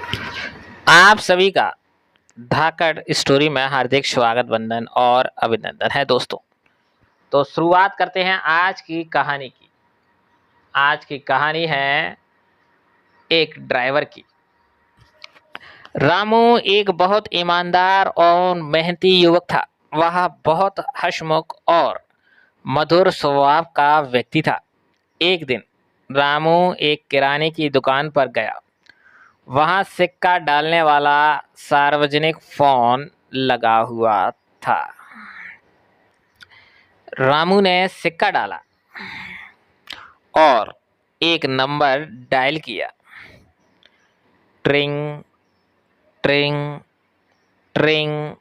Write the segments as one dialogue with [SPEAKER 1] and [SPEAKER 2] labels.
[SPEAKER 1] आप सभी का धाकड़ स्टोरी में हार्दिक स्वागत, वंदन और अभिनंदन है दोस्तों। तो शुरुआत करते हैं आज की कहानी की। आज की कहानी है एक ड्राइवर की। रामू एक बहुत ईमानदार और मेहनती युवक था। वह बहुत हंसमुख और मधुर स्वभाव का व्यक्ति था। एक दिन रामू एक किराने की दुकान पर गया। वहां सिक्का डालने वाला सार्वजनिक फोन लगा हुआ था। रामू ने सिक्का डाला और एक नंबर डायल किया। ट्रिंग ट्रिंग ट्रिंग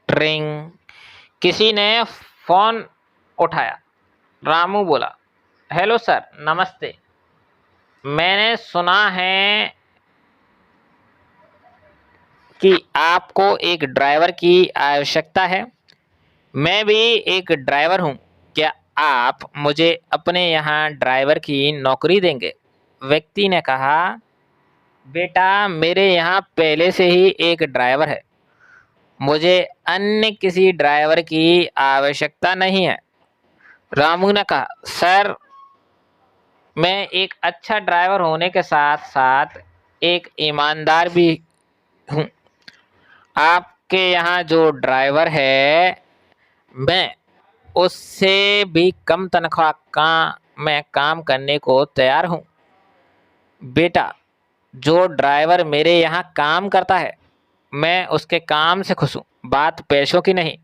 [SPEAKER 1] ट्रिंग। किसी ने फोन उठाया। रामू बोला, हेलो सर, नमस्ते। मैंने सुना है कि आपको एक ड्राइवर की आवश्यकता है। मैं भी एक ड्राइवर हूँ। क्या आप मुझे अपने यहाँ ड्राइवर की नौकरी देंगे? व्यक्ति ने कहा, बेटा, मेरे यहाँ पहले से ही एक ड्राइवर है। मुझे अन्य किसी ड्राइवर की आवश्यकता नहीं है। रामू ने कहा, सर, मैं एक अच्छा ड्राइवर होने के साथ साथ एक ईमानदार भी हूँ। आपके यहाँ जो ड्राइवर है, मैं उससे भी कम तनख्वाह का मैं काम करने को तैयार हूँ। बेटा, जो ड्राइवर मेरे यहाँ काम करता है, मैं उसके काम से खुश हूँ, बात पैसों की नहीं।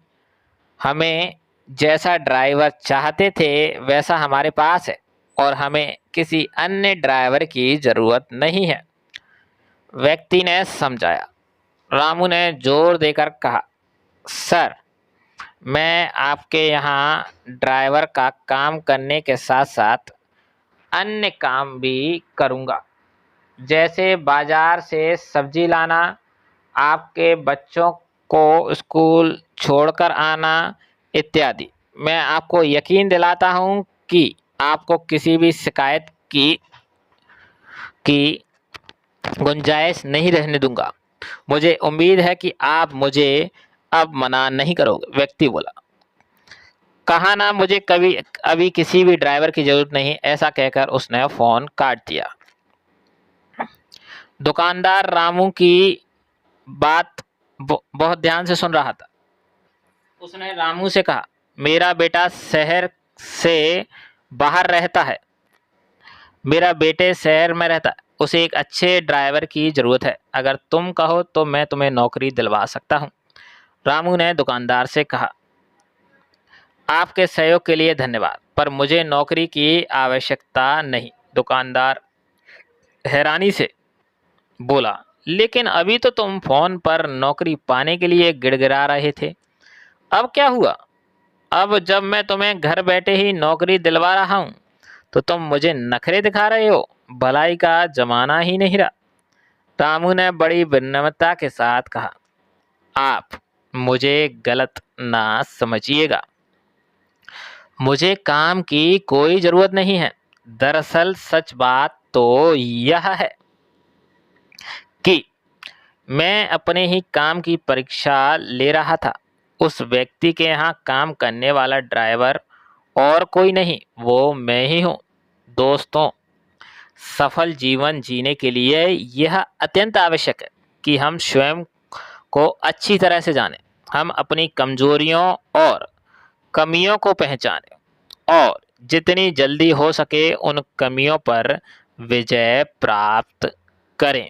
[SPEAKER 1] हमें जैसा ड्राइवर चाहते थे वैसा हमारे पास है और हमें किसी अन्य ड्राइवर की ज़रूरत नहीं है। व्यक्ति ने समझाया। रामू ने जोर देकर कहा, सर, मैं आपके यहाँ ड्राइवर का काम करने के साथ साथ अन्य काम भी करूँगा, जैसे बाजार से सब्जी लाना, आपके बच्चों को स्कूल छोड़कर आना इत्यादि। मैं आपको यकीन दिलाता हूँ कि आपको किसी भी शिकायत की गुंजाइश नहीं रहने दूंगा। मुझे उम्मीद है कि आप मुझे अब मना नहीं करोगे। व्यक्ति बोला, कहा ना, मुझे कभी अभी किसी भी ड्राइवर की जरूरत नहीं। ऐसा कहकर उसने फोन काट दिया। दुकानदार रामू की बात बहुत ध्यान से सुन रहा था। उसने रामू से कहा, मेरा बेटा शहर से बाहर रहता है। मेरा बेटे शहर में रहता है। उसे एक अच्छे ड्राइवर की ज़रूरत है। अगर तुम कहो तो मैं तुम्हें नौकरी दिलवा सकता हूँ। रामू ने दुकानदार से कहा, आपके सहयोग के लिए धन्यवाद, पर मुझे नौकरी की आवश्यकता नहीं। दुकानदार हैरानी से बोला, लेकिन अभी तो तुम फोन पर नौकरी पाने के लिए गिड़गिड़ा रहे थे। अब क्या हुआ? अब जब मैं तुम्हें घर बैठे ही नौकरी दिलवा रहा हूँ तो तुम मुझे नखरे दिखा रहे हो। भलाई का जमाना ही नहीं रहा। रामू ने बड़ी विनम्रता के साथ कहा, आप मुझे गलत ना समझिएगा। मुझे काम की कोई ज़रूरत नहीं है। दरअसल सच बात तो यह है कि मैं अपने ही काम की परीक्षा ले रहा था। उस व्यक्ति के यहाँ काम करने वाला ड्राइवर और कोई नहीं, वो मैं ही हूँ। दोस्तों, सफल जीवन जीने के लिए यह अत्यंत आवश्यक है कि हम स्वयं को अच्छी तरह से जानें। हम अपनी कमजोरियों और कमियों को पहचानें और जितनी जल्दी हो सके उन कमियों पर विजय प्राप्त करें।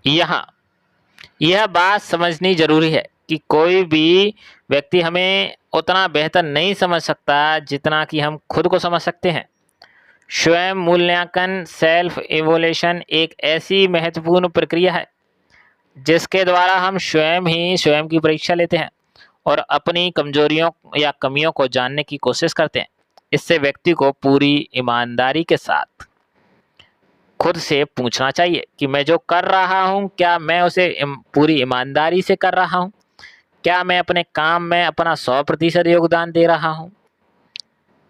[SPEAKER 1] यहाँ यह बात समझनी जरूरी है कि कोई भी व्यक्ति हमें उतना बेहतर नहीं समझ सकता जितना कि हम खुद को समझ सकते हैं। स्वयं मूल्यांकन, सेल्फ इवोल्यूशन एक ऐसी महत्वपूर्ण प्रक्रिया है जिसके द्वारा हम स्वयं ही स्वयं की परीक्षा लेते हैं और अपनी कमजोरियों या कमियों को जानने की कोशिश करते हैं। इससे व्यक्ति को पूरी ईमानदारी के साथ खुद से पूछना चाहिए कि मैं जो कर रहा हूँ, क्या मैं उसे पूरी ईमानदारी से कर रहा हूँ? क्या मैं अपने काम में अपना 100% योगदान दे रहा हूँ?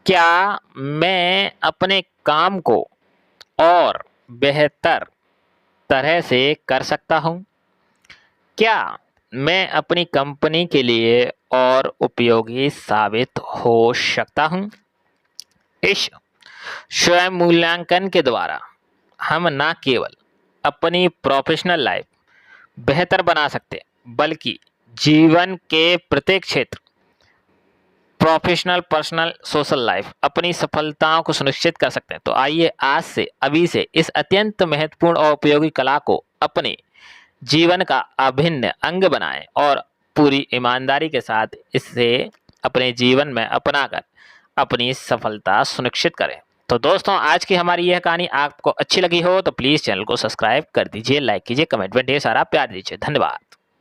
[SPEAKER 1] क्या मैं अपने काम को और बेहतर तरह से कर सकता हूँ? क्या मैं अपनी कंपनी के लिए और उपयोगी साबित हो सकता हूँ? इस स्वयं मूल्यांकन के द्वारा हम न केवल अपनी प्रोफेशनल लाइफ बेहतर बना सकते बल्कि जीवन के प्रत्येक क्षेत्र, प्रोफेशनल, पर्सनल, सोशल लाइफ, अपनी सफलताओं को सुनिश्चित कर सकते हैं। तो आइए आज से, अभी से इस अत्यंत महत्वपूर्ण और उपयोगी कला को अपने जीवन का अभिन्न अंग बनाएं और पूरी ईमानदारी के साथ इसे अपने जीवन में अपनाकर अपनी सफलता सुनिश्चित करें। तो दोस्तों, आज की हमारी यह कहानी आपको अच्छी लगी हो तो प्लीज़ चैनल को सब्सक्राइब कर दीजिए, लाइक कीजिए, कमेंट में ढेर सारा प्यार दीजिए। धन्यवाद।